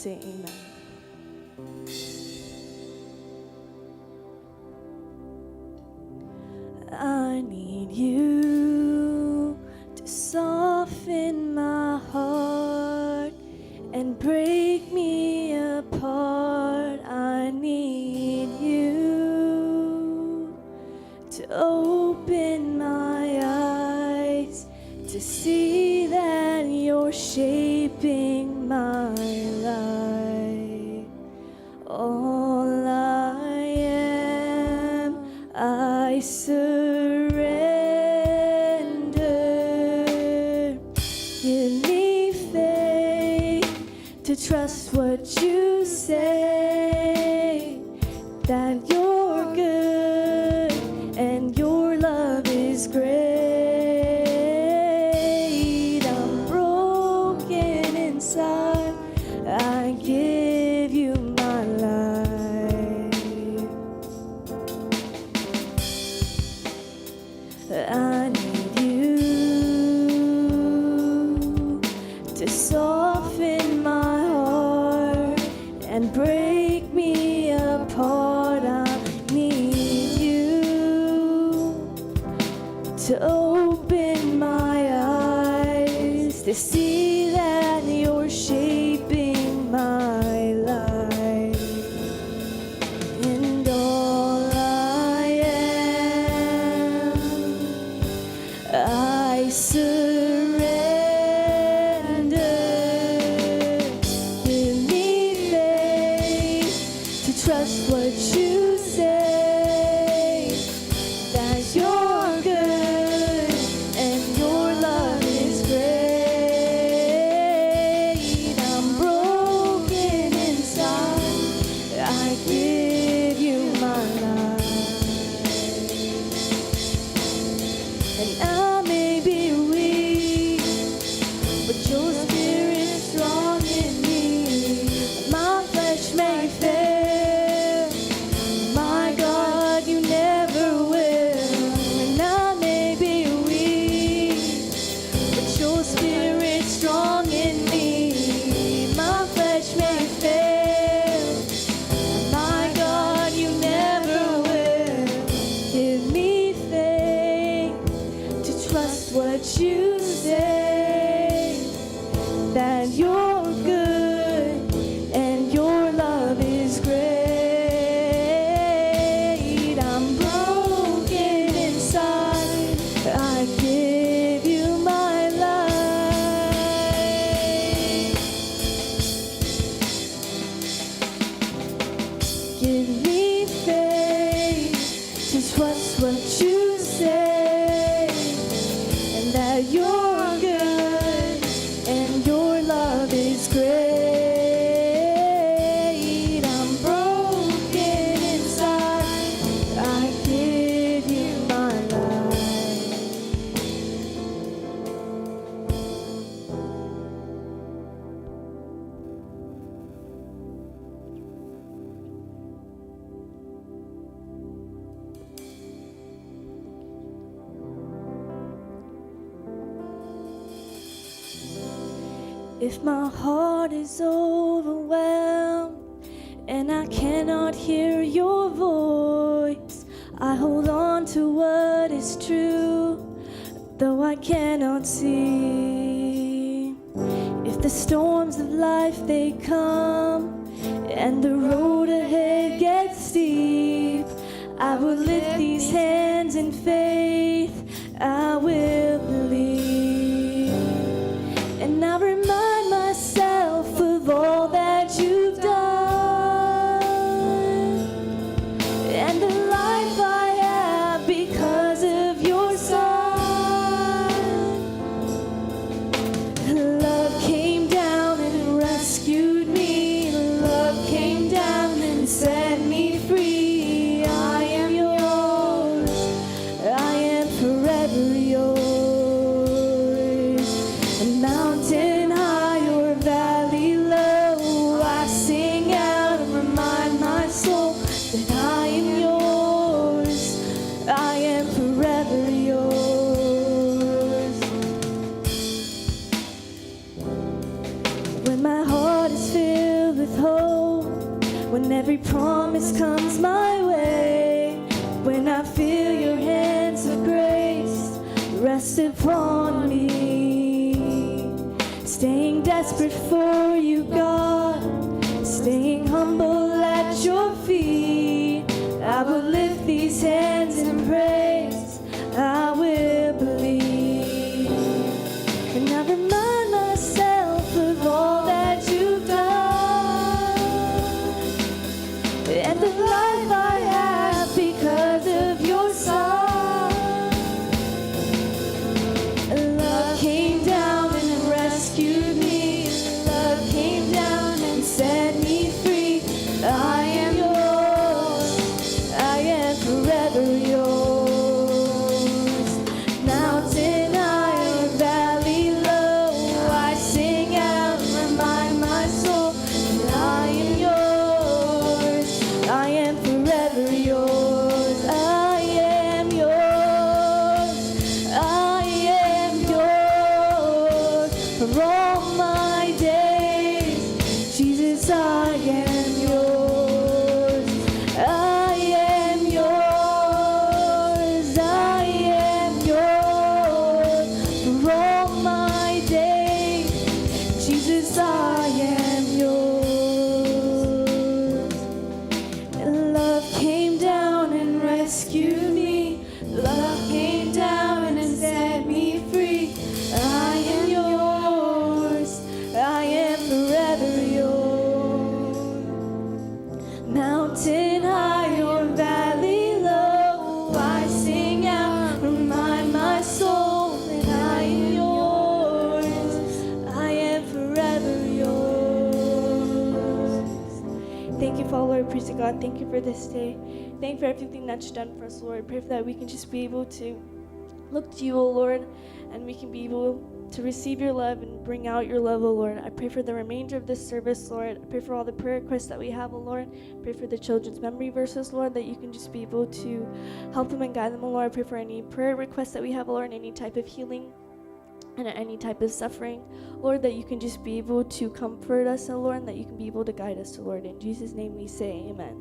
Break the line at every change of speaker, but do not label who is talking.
say amen. I need you to soften my heart and break me apart. I need you to open my eyes to see that you're shaping my life. All I am, I surrender. Give me faith to trust what you say, that you're good and your love is great. I'm broken inside, I give you my life. I need you to soften my heart and break me apart. I need you to open my eyes to see that you're shaping my life. And all I am, I surrender. Give me faith to trust what you say, that you're good and your love is great. I'm broken inside, I give you my life. And I may be weak, but your spirit's strong in me. My flesh may fail, my God, you never will. And I may be weak, but your spirit's strong in me. My flesh may fail, my God, you never will. Give me faith to trust what you say, that you're good and your love is great. I'm broken inside, I give you my life. Give me faith to trust what you say, and that you're good and your love is great. I'm broken inside, I give you my life. If my heart is overwhelmed and I cannot hear your voice, I hold on to what is true, though I cannot see. If the storms of life they come and the road ahead gets steep, I will lift these hands in faith, I will believe. And I remind myself of all that you've done, and the life I have because of your Son. Love came down and rescued me. Love came down and set me free. I am yours. I when every promise comes my way, when I feel your hands of grace rest upon me. Staying desperate for you, God, staying humble at your feet. I will lift these hands in praise, I will believe. And I remind myself of all that you've done, and the life I have because of your Son. Love came down and rescued me. Love came down and set me free. I am yours, I am forever yours. Mountain high or valley low, I sing out, remind my soul that I am yours, I am forever yours. I am yours, I am yours for all my days. Jesus, I am yours, I am yours, I am yours for all my days. Jesus, I am yours. And love came down and rescued me. Love came down and set me free. I am yours, I am forever yours. Mountain high or valley low, I sing out, remind my soul that I am yours, I am forever yours. Thank you, Father, Lord, praise to God. Thank you for this day. Thank you for everything that you've done for us, Lord. Pray for that we can just be able to look to you, O Lord, and we can be able to receive your love and bring out your love, O Lord. I pray for the remainder of this service, Lord. I pray for all the prayer requests that we have, O Lord. Pray for the children's memory verses, Lord, that you can just be able to help them and guide them, O Lord. I pray for any prayer requests that we have, O Lord, any type of healing and any type of suffering, Lord, that you can just be able to comfort us, O Lord, and that you can be able to guide us, O Lord. In Jesus' name we say amen.